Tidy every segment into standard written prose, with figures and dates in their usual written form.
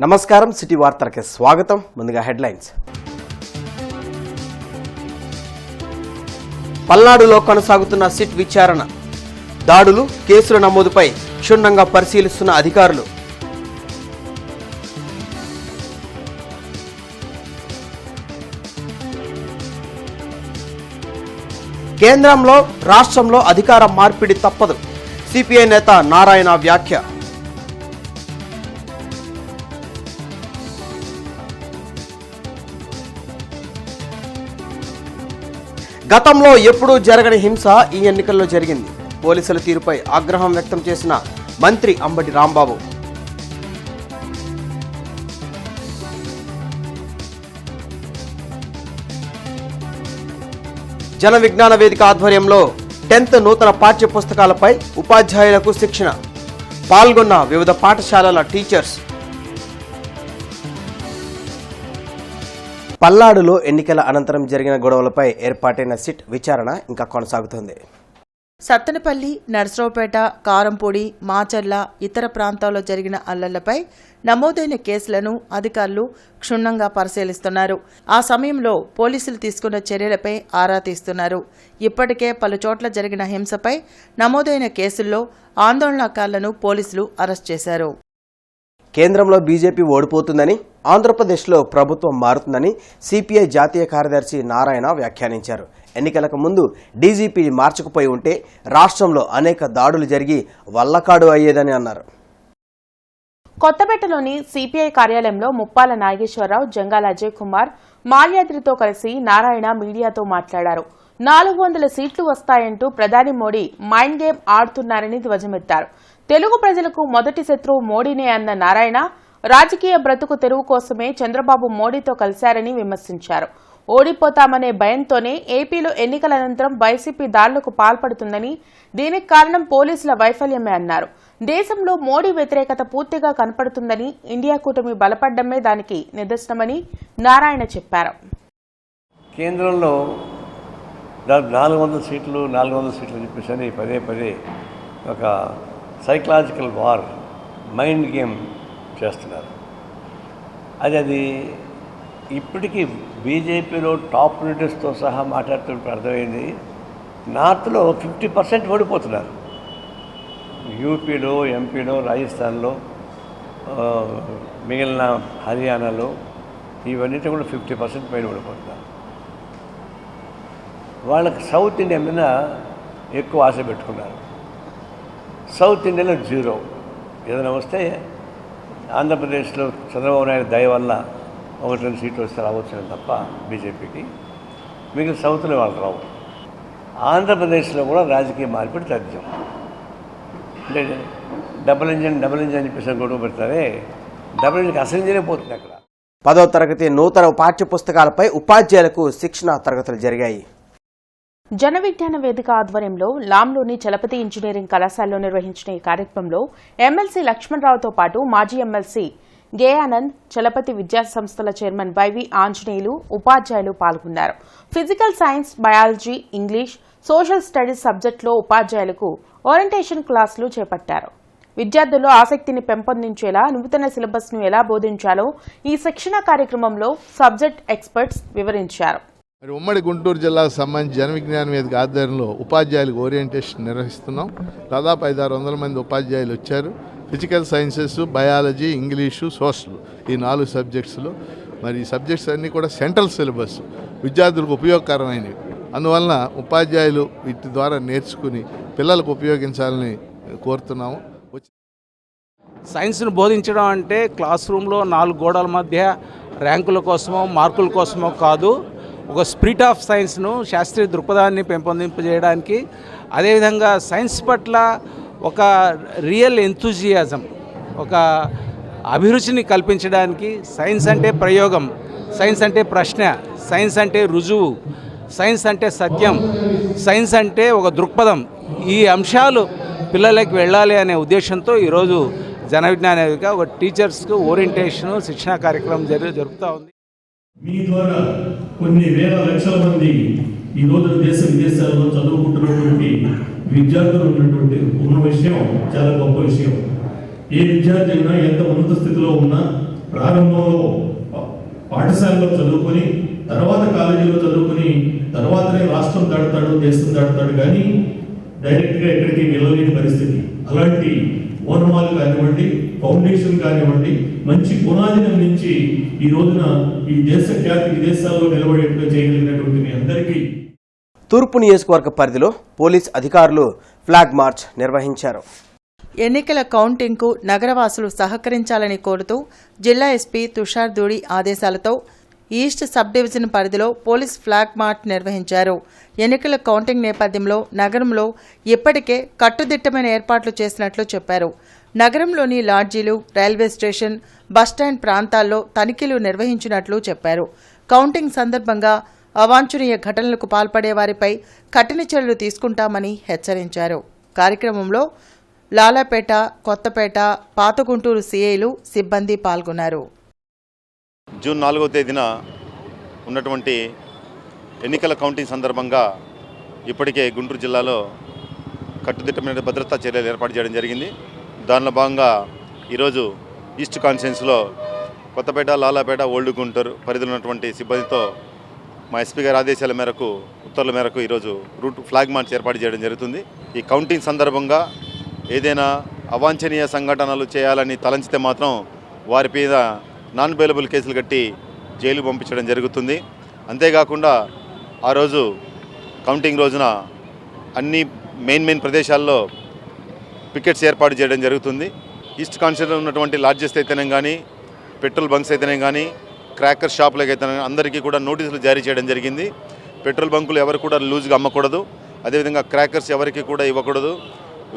నమస్కారం సిటీ వార్తలకు స్వాగతం. ముందుగా హెడ్లైన్స్. పల్నాడులో కొనసాగుతున్న సిట్ విచారణ, దాడులు కేసుల నమోదుపై క్షుణ్ణంగా పరిశీలిస్తున్న అధికారులు. కేంద్రంలో రాష్ట్రంలో అధికార మార్పిడి తప్పదు, సిపిఐ నేత నారాయణ వ్యాఖ్య. గతంలో ఎప్పుడూ జరగని హింస ఈ ఎన్నికల్లో జరిగింది. పోలీసుల తీరుపై ఆగ్రహం వ్యక్తం చేసిన మంత్రి అంబటి రాంబాబు. జన విజ్ఞాన వేదిక ఆధ్వర్యంలో 10th నూతన పాఠ్య పుస్తకాలపై ఉపాధ్యాయులకు శిక్షణ. పాల్గొన్న వివిధ పాఠశాలల టీచర్స్. పల్నాడులో ఎన్నికల అనంతరం జరిగిన గొడవలపై ఏర్పాటైన సిట్ విచారణ ఇంకా కొనసాగుతోంది. సత్తెనపల్లి, నర్సరావుపేట, కారంపూడి, మాచర్ల, ఇతర ప్రాంతాల్లో జరిగిన అల్లర్లపై నమోదైన కేసులను అధికారులు క్షుణ్ణంగా పరిశీలిస్తున్నారు. ఆ సమయంలో పోలీసులు తీసుకున్న చర్యలపై ఆరా తీస్తున్నారు. ఇప్పటికే పలు చోట్ల జరిగిన హింసపై నమోదైన కేసుల్లో ఆందోళనకారులను పోలీసులు అరెస్ట్ చేశారు. కేంద్రంలో బీజేపీ ఓడిపోతుందని, ఆంధ్రప్రదేశ్లో ప్రభుత్వం మారుతుందని సిపిఐ జాతీయ కార్యదర్శి నారాయణ వ్యాఖ్యానించారు. ఎన్నికలకు ముందు డీజీపీ మార్చకపోయి ఉంటే రాష్ట్రంలో అనేక దాడులు జరిగి వల్లకాడు అయ్యేదని అన్నారు. కొత్తపేటలోని సిపిఐ కార్యాలయంలో ముప్పాల నాగేశ్వరరావు, జంగాల అజయ్ కుమార్, మాల్యాద్రితో కలిసి నారాయణ మీడియాతో మాట్లాడారు. 400 సీట్లు వస్తాయంటూ ప్రధాని మోడీ మైండ్ గేమ్ ఆడుతున్నారని ధ్వజమెత్తారు. తెలుగు ప్రజలకు మొదటి శత్రువు మోడీనే అన్న నారాయణ, రాజకీయ బ్రతుకు తెరువు కోసమే చంద్రబాబు మోడీతో కలిశారని విమర్శించారు. ఓడిపోతామనే భయంతోనే ఏపీలో ఎన్నికల అనంతరం వైసీపీ దాడులకు పాల్పడుతుందని, దీనికి కారణం పోలీసుల వైఫల్యమే అన్నారు. దేశంలో మోడీ వ్యతిరేకత పూర్తిగా కనపడుతుందని, ఇండియా కూటమి బలపడ్డమే దానికి నిదర్శనమని నారాయణ చెప్పారు. కేంద్రంలో 400 సీట్లు చెప్పేసి పదే పదే ఒక సైకలాజికల్ వార్, మైండ్ గేమ్ చేస్తున్నారు. అది ఇప్పటికీ బీజేపీలో టాప్ లీడర్స్తో సహా మాట్లాడుతున్నప్పుడు అర్థమైంది. నార్త్లో 50% ఓడిపోతున్నారు. యూపీలో, ఎంపీలో, రాజస్థాన్లో, మిగిలిన హర్యానాలో ఇవన్నిటి కూడా 50% పైన ఓడిపోతున్నారు. వాళ్ళకి సౌత్ ఇండియా మీద ఎక్కువ ఆశ పెట్టుకున్నారు. సౌత్ ఇండియాలో 0. ఏదైనా వస్తే ఆంధ్రప్రదేశ్లో చంద్రబాబు నాయుడు దయ వల్ల 1-2 సీట్లు వస్తే రావచ్చు తప్ప బీజేపీకి, మిగిలిన సౌత్లో వాళ్ళు రావు. ఆంధ్రప్రదేశ్లో కూడా రాజకీయ మార్పిడి తథ్యం. అంటే డబుల్ ఇంజన్ చెప్పేసి గొడవ పెడతారే, డబుల్ ఇంజిన్కి అసలు ఇంజనే పోతుంది. అక్కడ 10వ తరగతి నూతన పాఠ్య పుస్తకాలపై ఉపాధ్యాయులకు శిక్షణ తరగతులు జరిగాయి. జన విజ్ఞాన వేదిక ఆధ్వర్యంలో లాంలోని చలపతి ఇంజనీరింగ్ కళాశాలలో నిర్వహించిన ఈ కార్యక్రమంలో ఎమ్మెల్సీ లక్ష్మణరావుతో పాటు మాజీ ఎమ్మెల్సీ గేయానంద్, చలపతి విద్యా సంస్థల చైర్మన్ వైవి ఆంజనేయులు, ఉపాధ్యాయులు పాల్గొన్నారు. Physical science, biology, English, social studies సబ్జెక్టులో ఉపాధ్యాయులకు ఓరియంటేషన్ క్లాసులు చేపట్టారు. విద్యార్థుల్లో ఆసక్తిని పెంపొందించేలా నూతన సిలబస్ ను ఎలా బోధించాలో ఈ శిక్షణ కార్యక్రమంలో సబ్జెక్ట్ ఎక్స్పర్ట్స్ వివరించారు. మరి ఉమ్మడి గుంటూరు జిల్లాకు సంబంధించి జన విజ్ఞాన వేదిక ఆధ్వర్యంలో ఉపాధ్యాయులకు ఓరియంటేషన్ నిర్వహిస్తున్నాం. దాదాపు 500-600 మంది ఉపాధ్యాయులు వచ్చారు. Physical sciences, biology, English, social, ఈ 4 సబ్జెక్ట్స్లో మరి ఈ సబ్జెక్ట్స్ అన్నీ కూడా సెంట్రల్ సిలబస్, విద్యార్థులకు ఉపయోగకరమైనవి. అందువలన ఉపాధ్యాయులు వీటి ద్వారా నేర్చుకుని పిల్లలకు ఉపయోగించాలని కోరుతున్నాము. సైన్స్ను బోధించడం అంటే క్లాస్ రూమ్లో 4 గోడల మధ్య ర్యాంకుల కోసమో మార్కుల కోసమో కాదు, ఒక స్పిరిట్ ఆఫ్ సైన్స్ను, శాస్త్రీయ దృక్పథాన్ని పెంపొందింపజేయడానికి, అదేవిధంగా సైన్స్ పట్ల ఒక రియల్ ఎంతూజియాజం, ఒక అభిరుచిని కల్పించడానికి. సైన్స్ అంటే ప్రయోగం, సైన్స్ అంటే ప్రశ్న, సైన్స్ అంటే రుజువు, సైన్స్ అంటే సత్యం, సైన్స్ అంటే ఒక దృక్పథం. ఈ అంశాలు పిల్లలకి వెళ్ళాలి అనే ఉద్దేశంతో ఈరోజు జన విజ్ఞాన వేదిక ఒక టీచర్స్కు ఓరియంటేషన్ శిక్షణ కార్యక్రమం జరుగుతూ ఉంది. మీ ద్వారా కొన్ని వేల లక్షల మంది ఈ రోజు దేశ విదేశాల్లో చదువుకుంటున్నటువంటి విద్యార్థులు ఉన్న విషయం చాలా గొప్ప విషయం. ఏ విద్యార్థి అయినా ఎంత ఉన్నత స్థితిలో ఉన్నా ప్రారంభంలో పాఠశాలలో చదువుకొని తర్వాత కాలేజీలో చదువుకుని తర్వాతనే రాష్ట్రం దాటుతాడు, దేశం దాటుతాడు, కానీ డైరెక్ట్గా ఎక్కడికి వెళ్ళలేని పరిస్థితి. అలాంటి ఓనమాలు కానివ్వండి, ఫౌండేషన్ కానివ్వండి, మంచి పునాదిని అందించి ఈ రోజున ఈ దేశ ఖ్యాతి విదేశాల్లో నిలబడేట్టుగా చేయగలిగినటువంటి మీ అందరికీ. తూర్పు నియోజకవర్గ పరిధిలో పోలీస్ అధికారులు ఫ్లాగ్ మార్చ్ నిర్వహించారు. ఎన్నికల కౌంటింగ్కు నగరవాసులు సహకరించాలని కోరుతూ జిల్లా ఎస్పీ తుషార్ దూడి ఆదేశాలతో ఈస్ట్ సబ్ డివిజన్ పరిధిలో పోలీస్ ఫ్లాగ్ మార్చ్ నిర్వహించారు. ఎన్నికల కౌంటింగ్ నేపథ్యంలో నగరంలో ఇప్పటికే కట్టుదిట్టమైన ఏర్పాట్లు చేసినట్లు చెప్పారు. నగరంలోని లాడ్జీలు, రైల్వే స్టేషన్, బస్టాండ్ ప్రాంతాల్లో తనిఖీలు నిర్వహించినట్లు చెప్పారు. కౌంటింగ్ సందర్భంగా అవాంఛనీయ ఘటనలకు పాల్పడే వారిపై కఠిన చర్యలు తీసుకుంటామని హెచ్చరించారు. కార్యక్రమంలో లాలాపేట, కొత్తపేట, పాతగుంటూరు సిఐలు, సిబ్బంది పాల్గొన్నారు. జూన్ 4వ తేదీన ఉన్నటువంటి ఎన్నికల కౌంటింగ్ సందర్భంగా ఇప్పటికే గుంటూరు జిల్లాలో కట్టుదిట్టమైన భద్రతా చర్యలు ఏర్పాటు చేయడం జరిగింది. దానిలో భాగంగా ఈరోజు ఈస్ట్ కాన్స్టిట్యున్సీలో కొత్తపేట, లాలాపేట, ఓల్డ్ గుంటూరు పరిధిలో ఉన్నటువంటి సిబ్బందితో మా ఎస్పీ గారి ఆదేశాల మేరకు, ఉత్తర్వుల మేరకు ఈరోజు రూట్ ఫ్లాగ్ మార్చ్ ఏర్పాటు చేయడం జరుగుతుంది. ఈ కౌంటింగ్ సందర్భంగా ఏదైనా అవాంఛనీయ సంఘటనలు చేయాలని తలంచితే మాత్రం వారి మీద నాన్ బెయిలబుల్ కేసులు కట్టి జైలు పంపించడం జరుగుతుంది. అంతేకాకుండా ఆ రోజు కౌంటింగ్ రోజున అన్ని మెయిన్ ప్రదేశాల్లో పికెట్స్ ఏర్పాటు చేయడం జరుగుతుంది. ఈస్ట్ కాన్స్టిట్యూన్సీలో ఉన్నటువంటి లాడ్జెస్ అయితేనే కానీ, పెట్రోల్ బంక్స్ అయితేనే కానీ, క్రాకర్ షాపులకు అయితే అందరికీ కూడా నోటీసులు జారీ చేయడం జరిగింది. పెట్రోల్ బంకులు ఎవరు కూడా లూజ్గా అమ్మకూడదు, అదేవిధంగా క్రాకర్స్ ఎవరికి కూడా ఇవ్వకూడదు.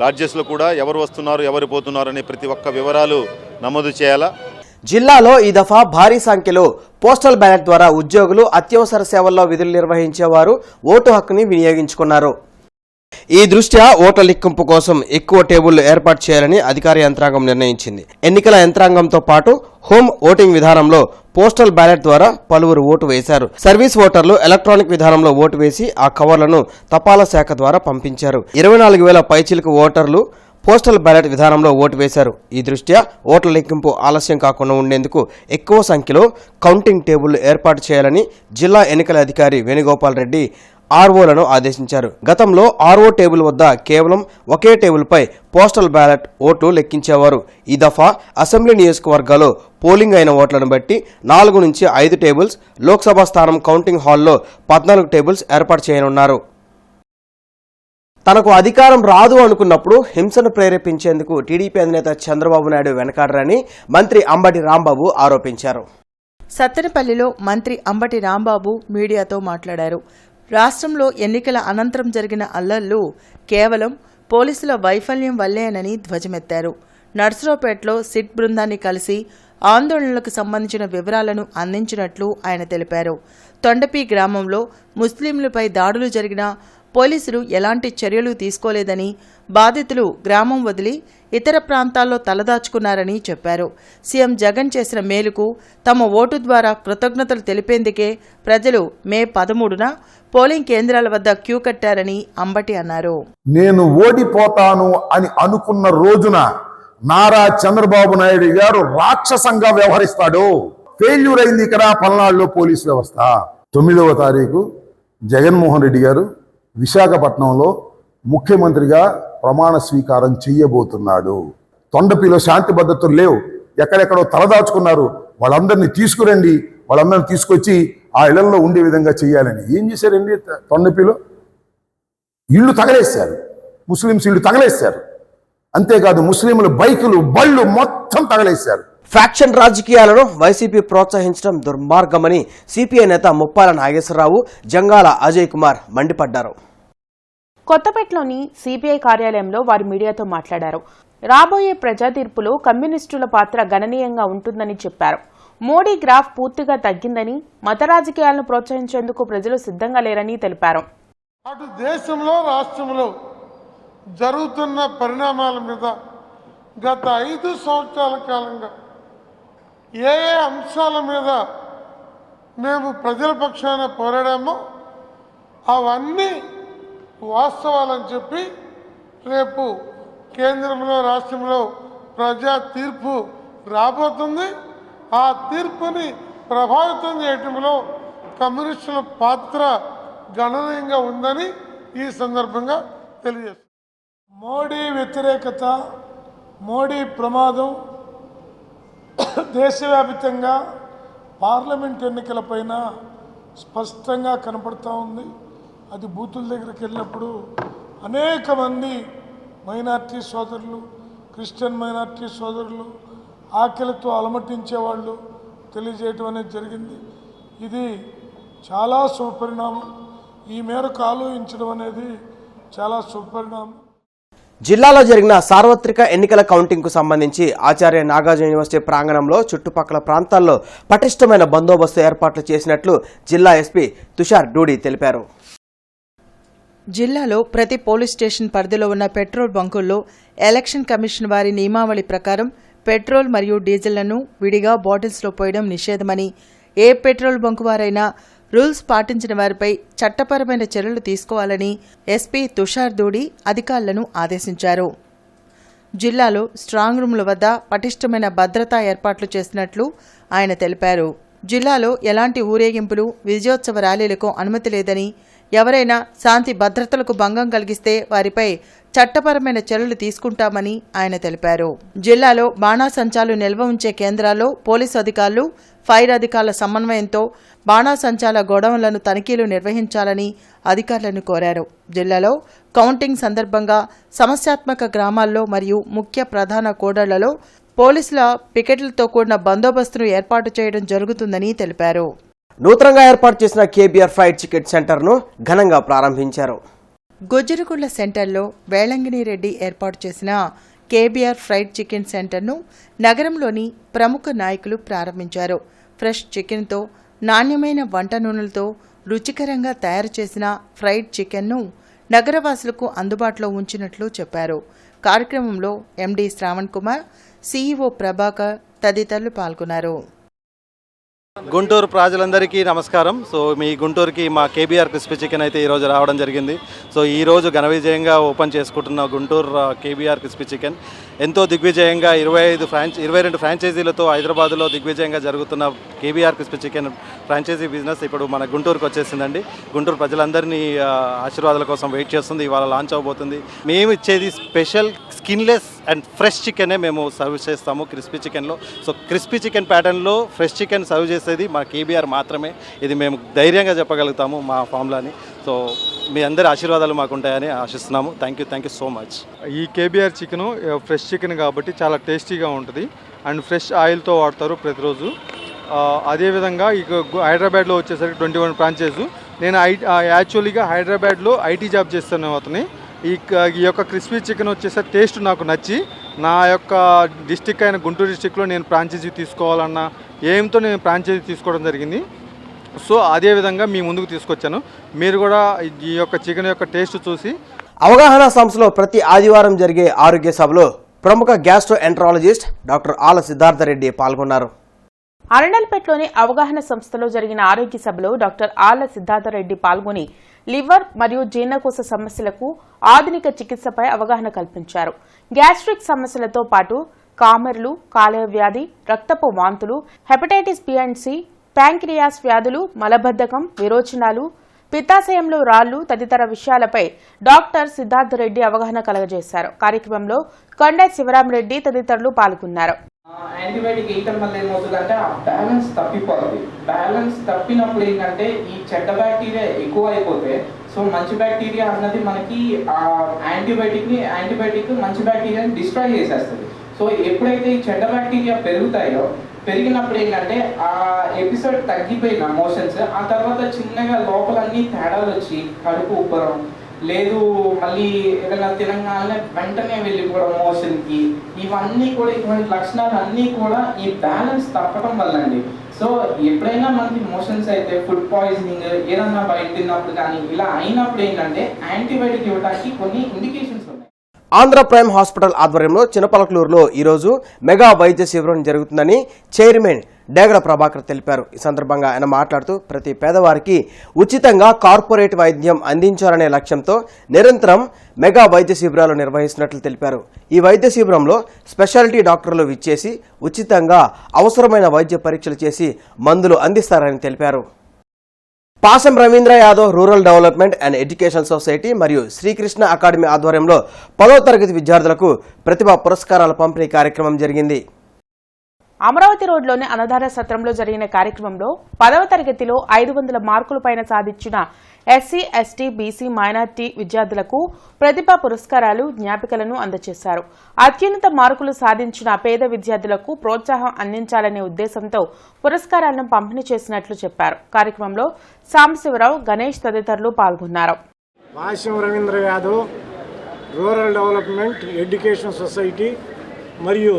లాడ్జెస్లో కూడా ఎవరు వస్తున్నారు, ఎవరు పోతున్నారు అనే ప్రతి ఒక్క వివరాలు నమోదు చేయాలా. జిల్లాలో ఈ దఫా భారీ సంఖ్యలో పోస్టల్ బ్యాలెట్ ద్వారా ఉద్యోగులు, అత్యవసర సేవల్లో విధులు నిర్వహించేవారు ఓటు హక్కుని వినియోగించుకున్నారు. ఈ దృష్ట్యా ఓట్ల లెక్కింపు కోసం ఎక్కువ టేబుళ్లు ఏర్పాటు చేయాలని అధికార యంత్రాంగం నిర్ణయించింది. ఎన్నికల యంత్రాంగంతో పాటు హోమ్ ఓటింగ్ విధానంలో పోస్టల్ బ్యాలెట్ ద్వారా పలువురు ఓటు వేశారు. సర్వీస్ ఓటర్లు ఎలక్ట్రానిక్ విధానంలో ఓటు వేసి ఆ కవర్లను తపాలా శాఖ ద్వారా పంపించారు. 24,000 పైచిలకు ఓటర్లు పోస్టల్ బ్యాలెట్ విధానంలో ఓటు వేశారు. ఈ దృష్ట్యా ఓట్ల లెక్కింపు ఆలస్యం కాకుండా ఉండేందుకు ఎక్కువ సంఖ్యలో కౌంటింగ్ టేబుళ్లు ఏర్పాటు చేయాలని జిల్లా ఎన్నికల అధికారి వేణుగోపాల్ రెడ్డి ఆర్ఓలను ఆదేశించారు. గతంలో ఆర్ఓ టేబుల్ వద్ద కేవలం ఒకే టేబుల్పై పోస్టల్ బ్యాలెట్ ఓట్లు లెక్కించేవారు. ఈ దఫా అసెంబ్లీ నియోజకవర్గాల్లో పోలింగ్ అయిన ఓట్లను బట్టి 4 నుంచి 5 టేబుల్స్, లోక్సభ స్థానం కౌంటింగ్ హాల్లో 14 టేబుల్స్ ఏర్పాటు చేయనున్నారు. తనకు అధికారం రాదు అనుకున్నప్పుడు హింసను ప్రేరేపించేందుకు టీడీపీ అధినేత చంద్రబాబు నాయుడు వెనకాడరని మంత్రి అంబటి రాంబాబు ఆరోపించారు. సత్తెనపల్లిలో మంత్రి అంబటి రాంబాబు మీడియాతో మాట్లాడారు. రాష్ట్రంలో ఎన్నికల అనంతరం జరిగిన అల్లర్లు కేవలం పోలీసుల వైఫల్యం వల్లేనని ధ్వజమెత్తారు. నర్సరావుపేటలో సిట్ బృందాన్ని కలిసి ఆందోళనలకు సంబంధించిన వివరాలను అందించినట్లు ఆయన తెలిపారు. తొండపి గ్రామంలో ముస్లింలపై దాడులు జరిగినా పోలీసులు ఎలాంటి చర్యలు తీసుకోలేదని, బాధితులు గ్రామం వదిలి ఇతర ప్రాంతాల్లో తలదాచుకున్నారని చెప్పారు. సీఎం జగన్ చేసిన మేలుకు తమ ఓటు ద్వారా కృతజ్ఞతలు తెలిపేందుకే ప్రజలు మే 13న పోలింగ్ కేంద్రాల వద్ద క్యూ కట్టారని అంబటి అన్నారు. నేను ఓడిపోతాను అని అనుకున్న రోజున నారా చంద్రబాబు నాయుడు గారు రాక్షసంగా వ్యవహరిస్తాడు. ఫెయిల్యూర్ అయింది ఇక్కడ పల్నాడులో పోలీస్ వ్యవస్థ. 9వ తారీఖు జగన్మోహన్ రెడ్డి గారు విశాఖపట్నంలో ముఖ్యమంత్రిగా ప్రమాణ స్వీకారం చెయ్యబోతున్నాడు. తొండపిలో శాంతి భద్రతలు లేవు, ఎక్కడెక్కడో తలదాచుకున్నారు. వాళ్ళందరినీ తీసుకురండి, వాళ్ళందరినీ తీసుకొచ్చి ఆ ఇళ్లలో ఉండే విధంగా చేయాలని ఏం చేశారండి? తొండపిలో ఇళ్ళు తగలేశారు, ముస్లింస్ ఇళ్ళు తగలేశారు. అంతేకాదు ముస్లింలు బైకులు, బళ్ళు మొత్తం తగలేశారు. ఫ్యాక్షన్ రాజకీయాలను వైసీపీ ప్రోత్సహించడం దుర్మార్గమని సిపిఐ నేత ముప్పాల నాగేశ్వరరావు, జంగాల అజయ్ కుమార్ మండిపడ్డారు. కొత్తపేటలోని సిబిఐ కార్యాలయంలో వారు మీడియాతో మాట్లాడారు. రాబోయే ప్రజా తీర్పులో కమ్యూనిస్టుల పాత్ర గణనీయంగా ఉంటుందని చెప్పారు. మోడీ గ్రాఫ్ పూర్తిగా తగ్గిందని, మత రాజకీయాలను ప్రోత్సహించేందుకు ప్రజలు సిద్ధంగా లేరని తెలిపారు. అటు దేశంలో, రాష్ట్రంలో జరుగుతున్న పరిణామాల మీద గత 5 సంవత్సరాల కాలంగా ఏ అంశాల మీద మేము ప్రజల పక్షాన పోరాడామో అవన్నీ వాస్తవాలని చెప్పి రేపు కేంద్రంలో, రాష్ట్రంలో ప్రజా తీర్పు రాబోతుంది. ఆ తీర్పుని ప్రభావితం చేయటంలో కమ్యూనిస్టుల పాత్ర గణనీయంగా ఉందని ఈ సందర్భంగా తెలియజేస్తుంది. మోడీ వ్యతిరేకత, మోడీ ప్రమాదం దేశవ్యాప్తంగా పార్లమెంట్ ఎన్నికలపైన స్పష్టంగా కనపడుతూ ఉంది. అది బూతుల దగ్గరికి వెళ్ళినప్పుడు అనేక మంది మైనార్టీ సోదరులు, క్రిస్టియన్ మైనార్టీ సోదరులు ఆకలితో అలమటించేవాళ్ళు తెలియజేయటం అనేది జరిగింది. ఇది చాలా శుభపరిణామం. ఈ మేరకు ఆలోచించడం అనేది చాలా శుభపరిణామం. జిల్లాలో జరిగిన సార్వత్రిక ఎన్నికల కౌంటింగ్కు సంబంధించి ఆచార్య నాగార్జున యూనివర్సిటీ ప్రాంగణంలో చుట్టుపక్కల ప్రాంతాల్లో పటిష్టమైన బందోబస్తు ఏర్పాట్లు చేసినట్లు జిల్లా ఎస్పీ తుషార్ డూడి తెలిపారు. జిల్లాలో ప్రతి పోలీస్ స్టేషన్ పరిధిలో ఉన్న పెట్రోల్ బంకుల్లో ఎలక్షన్ కమిషన్ వారి నియమావళి ప్రకారం పెట్రోల్ మరియు డీజిల్లను విడిగా బాటిల్స్లో పోయడం నిషేధమని, ఏ పెట్రోల్ బంకు వారైనా రూల్స్ పాటించిన వారిపై చట్టపరమైన చర్యలు తీసుకోవాలని ఎస్పీ తుషార్ దూడి అధికారులను ఆదేశించారు. జిల్లాలో స్ట్రాంగ్ రూమ్ల వద్ద పటిష్టమైన భద్రతా ఏర్పాట్లు చేసినట్లు ఆయన తెలిపారు. జిల్లాలో ఎలాంటి ఊరేగింపులు, విజయోత్సవ ర్యాలీలకు అనుమతి లేదని, ఎవరైనా శాంతి భద్రతలకు భంగం కలిగిస్తే వారిపై చట్టపరమైన చర్యలు తీసుకుంటామని ఆయన తెలిపారు. జిల్లాలో బాణాసంచాలు నిల్వ ఉంచే కేంద్రాల్లో పోలీసు అధికారులు, ఫైర్ అధికారుల సమన్వయంతో బాణాసంచాల గోడౌన్లను తనిఖీలు నిర్వహించాలని అధికారులను కోరారు. జిల్లాలో కౌంటింగ్ సందర్భంగా సమస్యాత్మక గ్రామాల్లో మరియు ముఖ్య ప్రధాన కూడళ్లలో పోలీసుల పికెట్లతో కూడిన బందోబస్తును ఏర్పాటు చేయడం జరుగుతుందని తెలిపారు. నూతనంగా ఏర్పాటు చేసిన కేబీఆర్ ఫ్రైడ్ చికెన్ సెంటర్ను ఘనంగా ప్రారంభించారు. గొజ్జరగుళ్ల సెంటర్లో వేళంగిని రెడ్డి ఏర్పాటు చేసిన కేబీఆర్ ఫ్రైడ్ చికెన్ సెంటర్ను నగరంలోని ప్రముఖ నాయకులు ప్రారంభించారు. ఫ్రెష్ చికెన్తో, నాణ్యమైన వంట నూనెలతో రుచికరంగా తయారు చేసిన ఫ్రైడ్ చికెన్ను నగరవాసులకు అందుబాటులో ఉంచినట్లు చెప్పారు. కార్యక్రమంలో ఎండీ శ్రావణ్ కుమార్, సీఈఓ ప్రభాకర్ తదితరులు పాల్గొన్నారు. గుంటూరు ప్రజలందరికీ నమస్కారం. సో మీ గుంటూరుకి మా కేబీఆర్ క్రిస్పీ చికెన్ అయితే ఈరోజు రావడం జరిగింది. సో ఈరోజు ఘన విజయంగా ఓపెన్ చేసుకుంటున్న గుంటూరు కేబీఆర్ క్రిస్పీ చికెన్ ఎంతో దిగ్విజయంగా 22 ఫ్రాంచైజీలతో హైదరాబాద్లో దిగ్విజయంగా జరుగుతున్న KBR crispy chicken franchise business ఇప్పుడు మన గుంటూరుకు వచ్చేసిందండి. గుంటూరు ప్రజలందరినీ ఆశీర్వాదాల కోసం వెయిట్ చేస్తుంది. ఇవాళ లాంచ్ అవబోతుంది. మేము ఇచ్చేది స్పెషల్ స్కిన్లెస్ అండ్ ఫ్రెష్ చికెనే మేము సర్వ్ చేస్తాము క్రిస్పీ చికెన్లో. సో క్రిస్పీ చికెన్ ప్యాటర్న్లో ఫ్రెష్ చికెన్ సర్వ్ చేసేది మా కేబీఆర్ మాత్రమే. ఇది మేము ధైర్యంగా చెప్పగలుగుతాము మా ఫామ్లోని. సో మీ అందరి ఆశీర్వాదాలు మాకు ఉంటాయని ఆశిస్తున్నాము. Thank you so much. ఈ కేబీఆర్ చికెను ఫ్రెష్ చికెన్ కాబట్టి చాలా టేస్టీగా ఉంటుంది అండ్ ఫ్రెష్ ఆయిల్తో వాడతారు ప్రతిరోజు. అదేవిధంగా ఇక హైదరాబాద్లో వచ్చేసరికి 21 ఫ్రాంచైజు. నేను యాక్చువల్గా హైదరాబాద్లో ఐటీ జాబ్ చేస్తాను అతని. ఈ యొక్క క్రిస్పీ చికెన్ వచ్చేసరికి టేస్ట్ నాకు నచ్చి నా యొక్క డిస్టిక్ అయిన గుంటూరు డిస్టిక్లో నేను ఫ్రాంచైజీ తీసుకోవాలన్న ఎయిమ్తో నేను ఫ్రాంచైజీ తీసుకోవడం జరిగింది. సో అదేవిధంగా మీ ముందుకు తీసుకొచ్చాను. మీరు కూడా ఈ యొక్క చికెన్ యొక్క టేస్ట్ చూసి అవగాహన సంస్థలో ప్రతి ఆదివారం జరిగే ఆరోగ్య సభలో ప్రముఖ గ్యాస్ట్రో ఎంట్రాలజిస్ట్ డాక్టర్ ఆల సిద్ధార్థరెడ్డి పాల్గొన్నారు. అరణల్పేటలోని అవగాహన సంస్థలో జరిగిన ఆరోగ్య సభలో డాక్టర్ ఆల సిద్ధార్థరెడ్డి పాల్గొని లివర్ మరియు జీర్ణకోశ సమస్యలకు ఆధునిక చికిత్సపై అవగాహన కల్పించారు. గ్యాస్ట్రిక్ సమస్యలతో పాటు కామెర్లు, కాలేయ వ్యాధి, రక్తపు వాంతులు, hepatitis B and C, pancreas వ్యాధులు, మలబద్ధకం, విరోచనాలు, పిత్తాశయంలో రాళ్లు తదితర విషయాలపై డాక్టర్ సిద్ధార్థరెడ్డి అవగాహన కలగజేశారు. కార్యక్రమంలో కొండ శివరామరెడ్డి తదితరులు పాల్గొన్నారు. యాంటీబయాటిక్ వేయటం వల్ల ఏమవుతుందంటే ఆ బ్యాలెన్స్ తప్పిపోతుంది. బ్యాలెన్స్ తప్పినప్పుడు ఏంటంటే ఈ చెడ్డ బ్యాక్టీరియా ఎక్కువ అయిపోతే సో మంచి బ్యాక్టీరియా అన్నది మనకి ఆ యాంటీబయాటిక్ మంచి బ్యాక్టీరియాని డిస్ట్రాయ్ చేసేస్తుంది. సో ఎప్పుడైతే ఈ చెడ్డ బ్యాక్టీరియా పెరిగినప్పుడు ఏంటంటే ఆ ఎపిసోడ్ తగ్గిపోయిన మోషన్స్ ఆ తర్వాత చిన్నగా లోపలన్నీ తేడాలు వచ్చి కడుపు ఉబ్బరం, లేదు మళ్ళీ ఏదైనా తినగానే వెంటనే వెళ్ళిపోవడం మోషన్కి, ఇవన్నీ కూడా ఇటువంటి లక్షణాలు అన్నీ కూడా ఈ బ్యాలెన్స్ తప్పడం వల్ల అండి. సో ఎప్పుడైనా మనకి మోషన్స్ అయితే ఫుడ్ పాయిజనింగ్ ఏదన్నా బయట తిన్నప్పుడు కానీ ఇలా అయినప్పుడు ఏంటంటే యాంటీబయాటిక్ ఇవ్వడానికి కొన్ని ఇండికేషన్స్ ఉన్నాయి. ఆంధ్ర ప్రైమ్ హాస్పిటల్ ఆధ్వర్యంలో చిన్నపలకలూరులో ఈరోజు మెగా వైద్య శిబిరం జరుగుతుందని చైర్మన్ డేగడ ప్రభాకర్ తెలిపారు. ఈ సందర్భంగా ఆయన మాట్లాడుతూ ప్రతి పేదవారికి ఉచితంగా కార్పొరేట్ వైద్యం అందించాలనే లక్ష్యంతో నిరంతరం మెగా వైద్య శిబిరాలు నిర్వహిస్తున్నట్లు తెలిపారు. ఈ వైద్య శిబిరంలో స్పెషాలిటీ డాక్టర్లు విచ్చేసి ఉచితంగా అవసరమైన వైద్య పరీక్షలు చేసి మందులు అందిస్తారని తెలిపారు. Pasam Ravindra Yadav rural development and education society మరియు శ్రీకృష్ణ అకాడమీ ఆధ్వర్యంలో 10వ తరగతి విద్యార్థులకు ప్రతిభా పురస్కారాల పంపిణీ కార్యక్రమం జరిగింది. అమరావతి రోడ్లోని అన్నదాన సత్రంలో జరిగిన కార్యక్రమంలో 10వ తరగతిలో 500 మార్కుల పైన సాధించిన ఎస్సీ, ఎస్టీ, బీసీ, మైనార్టీ విద్యార్థులకు ప్రతిభా పురస్కారాలు, జ్ఞాపికలను అందజేశారు. అత్యున్నత మార్కులు సాధించిన పేద విద్యార్థులకు ప్రోత్సాహం అందించాలనే ఉద్దేశంతో పురస్కారాలను పంపిణీ చేసినట్లు చెప్పారు. కార్యక్రమంలో సాంబశివరావు, గణేష్ తదితరులు పాల్గొన్నారు. Pasam Ravindra Yadav rural development education society మరియు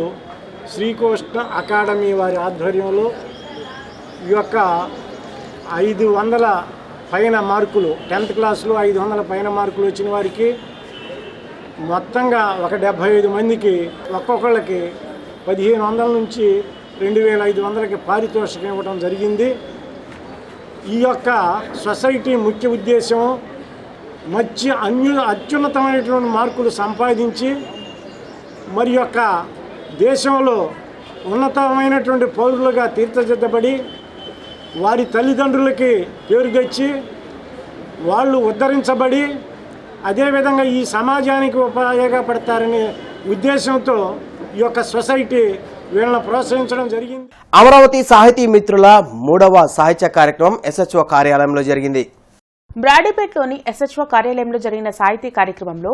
శ్రీకృష్ణ అకాడమీ వారి ఆధ్వర్యంలో ఈ యొక్క 500 పైన మార్కులు 10th క్లాస్లో 500 పైన మార్కులు వచ్చిన వారికి మొత్తంగా ఒక 75 మందికి ఒక్కొక్కళ్ళకి 1500 నుంచి 2500కి పారితోషికం ఇవ్వడం జరిగింది. ఈ యొక్క సొసైటీ ముఖ్య ఉద్దేశం అత్యున్నతమైనటువంటి మార్కులు సంపాదించి మరి యొక్క దేశంలో ఉన్నతమైనటువంటి పౌరులుగా తీర్చిదిద్దబడి వారి తల్లిదండ్రులకి పేరు తెచ్చి వాళ్ళు ఉద్ధరించబడి అదేవిధంగా ఈ సమాజానికి ఉపయోగపడతారనే ఉద్దేశంతో ఈ యొక్క సొసైటీ వీళ్ళని ప్రోత్సహించడం జరిగింది. అమరావతి సాహితీ మిత్రుల 3వ సాహిత్య కార్యక్రమం SHO కార్యాలయంలో జరిగింది. బ్రాడీపేట్లోని SHO కార్యాలయంలో జరిగిన సాహితీ కార్యక్రమంలో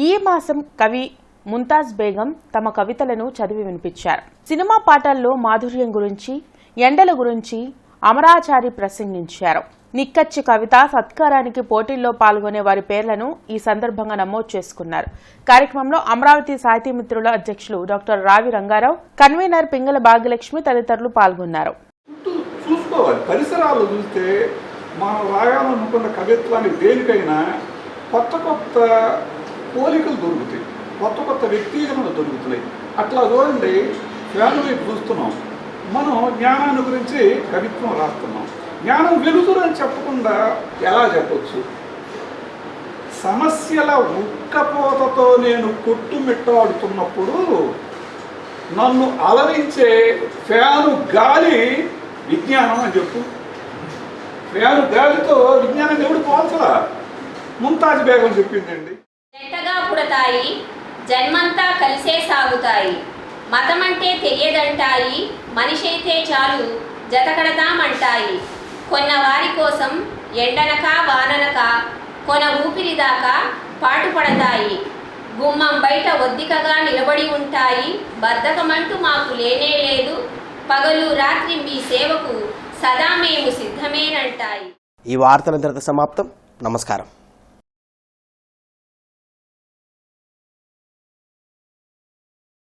ఈ మాసం కవి ముంతాజ్ బేగం తమ కవితలను చదివి వినిపించారు. సినిమా పాటల్లో మాధుర్యం గురించి, ఎండల గురించి అమరాచారి ప్రసంగించారు. నిక్కచ్చి కవిత సత్కారానికి పోటీల్లో పాల్గొనే వారి పేర్లను ఈ సందర్భంగా నమోదు చేసుకున్నారు. కార్యక్రమంలో అమరావతి సాహితీ మిత్రుల అధ్యక్షులు డాక్టర్ రావి రంగారావు, కన్వీనర్ పింగళ భాగ్యలక్ష్మి తదితరులు పాల్గొన్నారు. చూసుకోవాలి, పరిసరాలు చూస్తే మనం రాయాలనుకున్న కవిత్వానికి దేనికైనా కొత్త కొత్త పోలికలు దొరుకుతాయి, కొత్త కొత్త వ్యక్తీకరణలు దొరుకుతున్నాయి. అట్లా చూడండి, ఫ్యామిలీ చూస్తున్నాం, మనం జ్ఞానాన్ని గురించి కవిత్వం రాస్తున్నాం. జ్ఞానం వెలుతురు అని చెప్పకుండా ఎలా చెప్పచ్చు? సమస్యల ఉక్కపోతతో నేను కొట్టుమిట్టాడుతున్నప్పుడు నన్ను అలరించే ఫ్యాను గాలి విజ్ఞానం అని చెప్పు. ఫ్యాను గాలితో విజ్ఞానాన్ని ఎవడు పోల్చరా? ముంతాజ్ బేగం చెప్పిందండి. జంటగా పుడతాయి, జన్మంతా కలిసే సాగుతాయి, మతమంటే తెలియదంటాయి, మనిషైతే చాలు జతకడతామంటాయి. కొన్న వారి కోసం ఎండనక వాననక కొన ఊపిరి దాకా పాటుపడతాయి. గుమ్మం బయట ఒద్దికగా నిలబడి ఉంటాయి, బద్ధకమంటూ మాకు లేనే లేదు, పగలు రాత్రి మీ సేవకు సదా మేము సిద్ధమేనంటాయి. ఈ వార్తలంతటితో సమాప్తం. నమస్కారం.